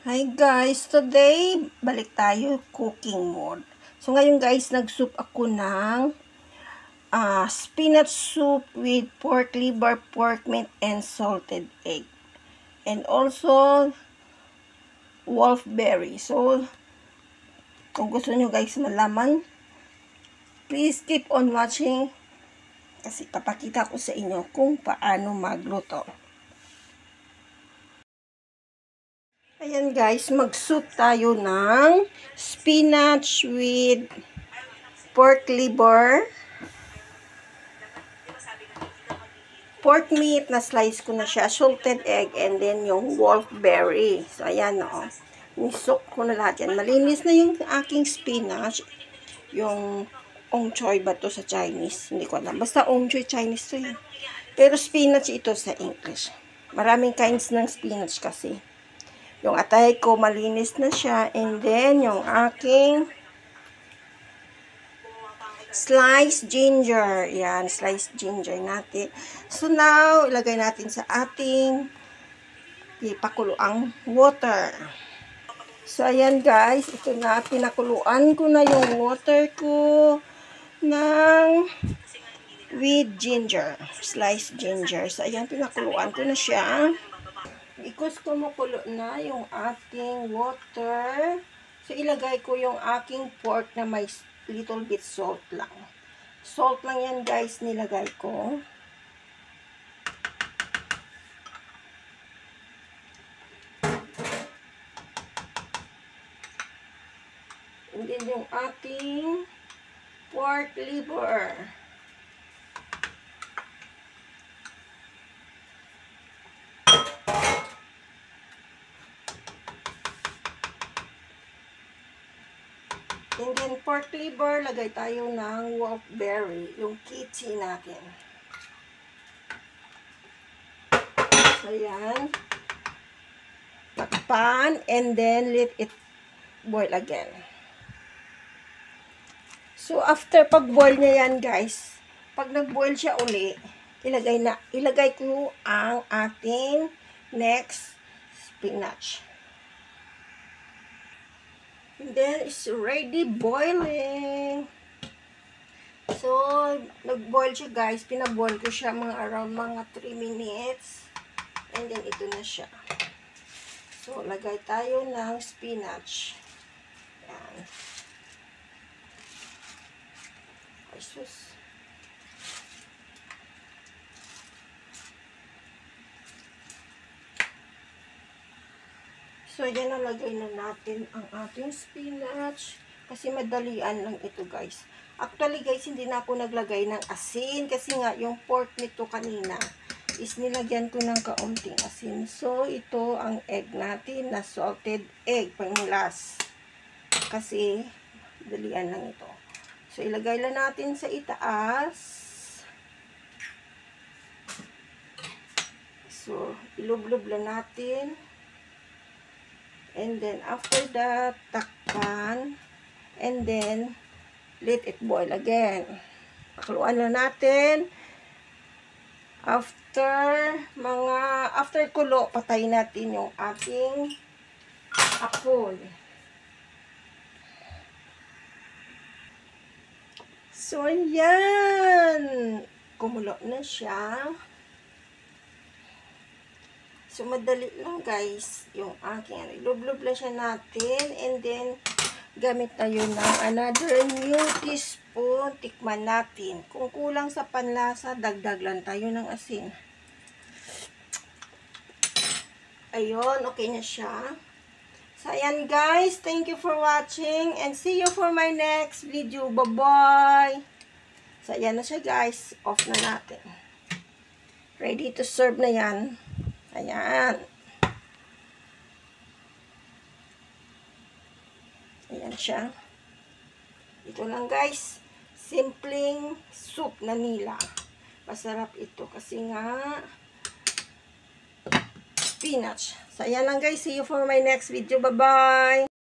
Hi guys, today balik tayo cooking mode. So ngayon guys, nag-soup ako ng spinach soup with pork liver, pork meat, and salted egg. And also wolfberry. So kung gusto nyo guys malaman, please keep on watching kasi papakita ko sa inyo kung paano magluto. Ayan guys, mag-soup tayo ng spinach with pork liver, pork meat na slice ko na siya, salted egg, and then yung wolfberry. So ayan o. Nisok ko na lahat yan. Malinis na yung aking spinach. Yung ong choy ba to sa Chinese? Hindi ko alam. Basta ong choy Chinese to yan. Pero spinach ito sa English. Maraming kinds ng spinach kasi. Yung atay ko, malinis na siya. And then, yung aking sliced ginger. Yan, sliced ginger natin. So, now, ilagay natin sa ating ipakuluang water. So, ayan guys. Ito na, pinakuluan ko na yung water ko ng with ginger. Sliced ginger. So, ayan, pinakuluan ko na siya. Because kumukulo na yung ating water, so ilagay ko yung aking pork na may little bit salt lang. Salt lang yan guys, nilagay ko. And then yung ating pork liver. And then, pork liver, lagay tayo ng wolfberry, yung kitchi natin. So, yan. Takpan, and then let it boil again. So, after pag-boil niya yan, guys, pag nag-boil siya uli, ilagay ko ang ating next spinach. And then, it's already boiling. So, nag-boil siya guys. Pinaboil ko siya around mga 3 minutes. And then, ito na siya. So, lagay tayo ng spinach. Yan. Ay, sus. So, yan, nalagay na natin ang ating spinach. Kasi madalian lang ito, guys. Actually, guys, hindi na ako naglagay ng asin. Kasi nga, yung pork nito kanina is nilagyan ko ng kaunting asin. So, ito ang egg natin na salted egg, pang last. Kasi, dalian lang ito. So, ilagay lang natin sa itaas. So, ilublob lang natin. And then, after that, takpan. And then, let it boil again. Pakuluan na natin. After kulo, patayin natin yung ating apoy. So, yan. Kumulo na siya. So, madali lang guys, yung aking ilublob lang siya natin, and then, gamit tayo ng another new teaspoon, tikman natin. Kung kulang sa panlasa, dagdag lang tayo ng asin. Ayun, okay na siya. So, ayan guys, thank you for watching, and see you for my next video. Bye-bye! So, ayan na siya guys, off na natin. Ready to serve na yan. Ayan. Ayan siya. Ito lang guys. Simpleng soup na nila. Masarap ito kasi nga spinach. So ayan lang guys. See you for my next video. Bye-bye!